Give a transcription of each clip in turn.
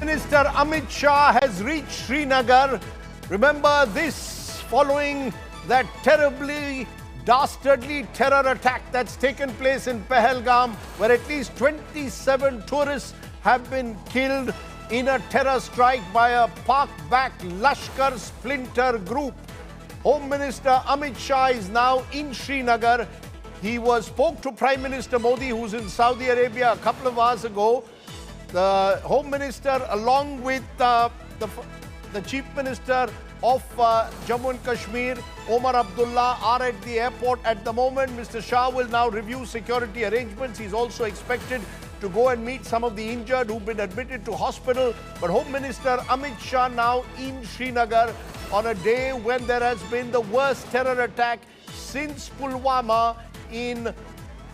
Minister Amit Shah has reached Srinagar. Remember this following that terribly, dastardly terror attack that's taken place in Pahalgam, where at least 27 tourists have been killed in a terror strike by a park-backed Lashkar splinter group. Home Minister Amit Shah is now in Srinagar. He spoke to Prime Minister Modi, who's in Saudi Arabia, a couple of hours ago. The Home Minister, along with the Chief Minister of Jammu and Kashmir, Omar Abdullah, are at the airport at the moment. Mr. Shah will now review security arrangements. He's also expected to go and meet some of the injured who've been admitted to hospital. But Home Minister Amit Shah now in Srinagar on a day when there has been the worst terror attack since Pulwama in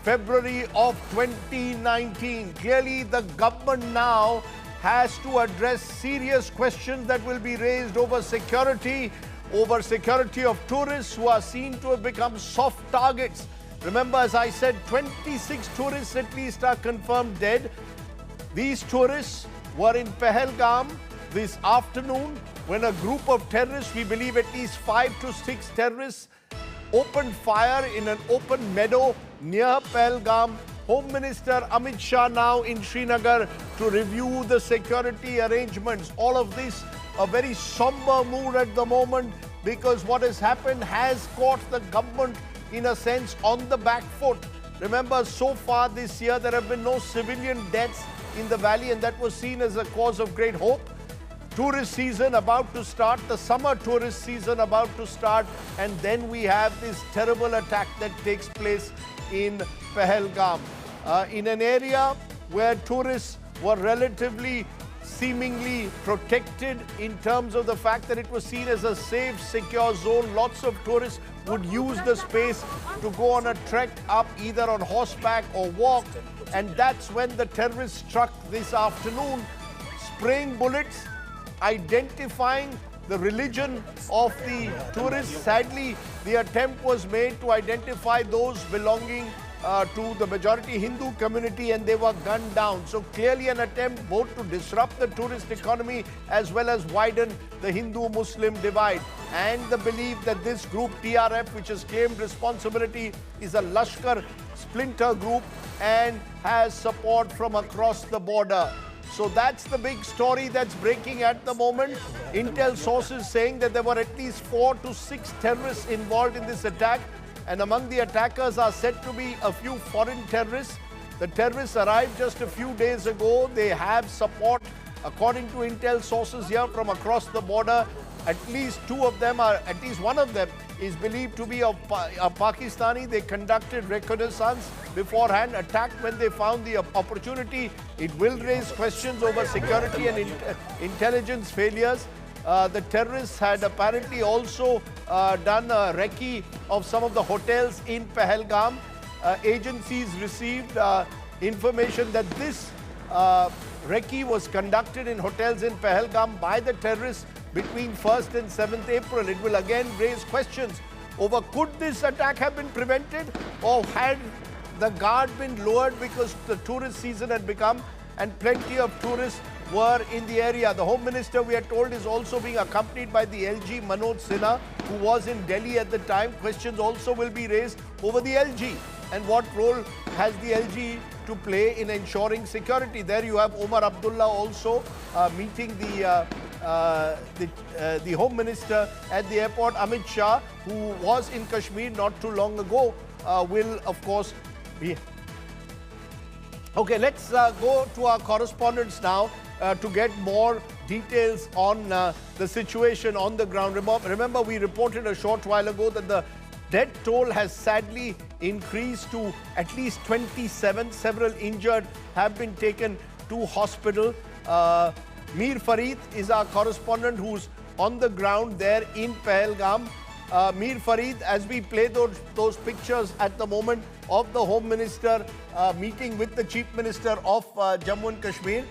February of 2019. Clearly, the government now has to address serious questions that will be raised over security of tourists who are seen to have become soft targets. Remember, as I said, 26 tourists at least are confirmed dead. These tourists were in Pahalgam this afternoon when a group of terrorists, we believe at least 5 to 6 terrorists, opened fire in an open meadow near Pahalgam. Home Minister Amit Shah now in Srinagar to review the security arrangements. All of this a very somber mood at the moment, because what has happened has caught the government in a sense on the back foot. Remember, so far this year there have been no civilian deaths in the valley, and that was seen as a cause of great hope. Tourist season about to start, the summer tourist season about to start, and then we have this terrible attack that takes place in Pahalgam, in an area where tourists were relatively seemingly protected in terms of the fact that it was seen as a safe, secure zone. Lots of tourists would use the space to go on a trek up either on horseback or walk, and that's when the terrorists struck this afternoon, spraying bullets, identifying the religion of the tourists. Sadly, the attempt was made to identify those belonging to the majority Hindu community, and they were gunned down. So clearly an attempt both to disrupt the tourist economy as well as widen the Hindu-Muslim divide. And the belief that this group TRF, which has claimed responsibility, is a Lashkar splinter group and has support from across the border. So that's the big story that's breaking at the moment. Intel sources saying that there were at least 4 to 6 terrorists involved in this attack, and among the attackers are said to be a few foreign terrorists. The terrorists arrived just a few days ago. They have support, according to Intel sources here, from across the border. At least one of them is believed to be a Pakistani. They conducted reconnaissance beforehand, attacked when they found the opportunity. It will raise questions over security and intelligence failures. The terrorists had apparently also done a recce of some of the hotels in Pahalgam. Agencies received information that this recce was conducted in hotels in Pahalgam by the terrorists between 1st and 7th April. It will again raise questions over could this attack have been prevented, or had the guard been lowered because the tourist season had become and plenty of tourists were in the area. The Home Minister, we are told, is also being accompanied by the LG Manoj Sinha, who was in Delhi at the time. Questions also will be raised over the LG and what role has the LG to play in ensuring security. There you have Omar Abdullah also meeting the Home Minister at the airport. Amit Shah, who was in Kashmir not too long ago, will of course be. Okay, let's go to our correspondents now to get more details on the situation on the ground. Remember, we reported a short while ago that the death toll has sadly increased to at least 27. Several injured have been taken to hospital. Mir Farid is our correspondent who's on the ground there in Pahalgam. Mir Farid, as we play those pictures at the moment of the Home Minister meeting with the Chief Minister of Jammu and Kashmir,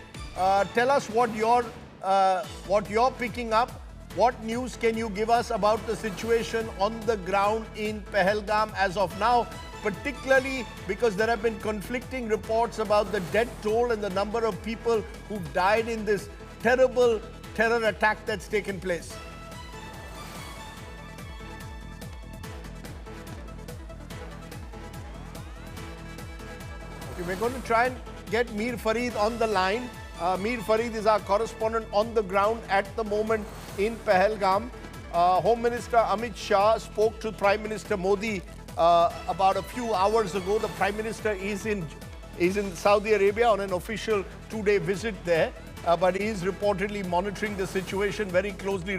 tell us what you're picking up. What news can you give us about the situation on the ground in Pahalgam as of now, particularly because there have been conflicting reports about the death toll and the number of people who've died in this terrible terror attack that's taken place. Okay, we're going to try and get Mir Farid on the line. Mir Farid is our correspondent on the ground at the moment in Pahalgam. Home Minister Amit Shah spoke to Prime Minister Modi about a few hours ago. The Prime Minister is in Saudi Arabia on an official 2-day visit there, but he is reportedly monitoring the situation very closely.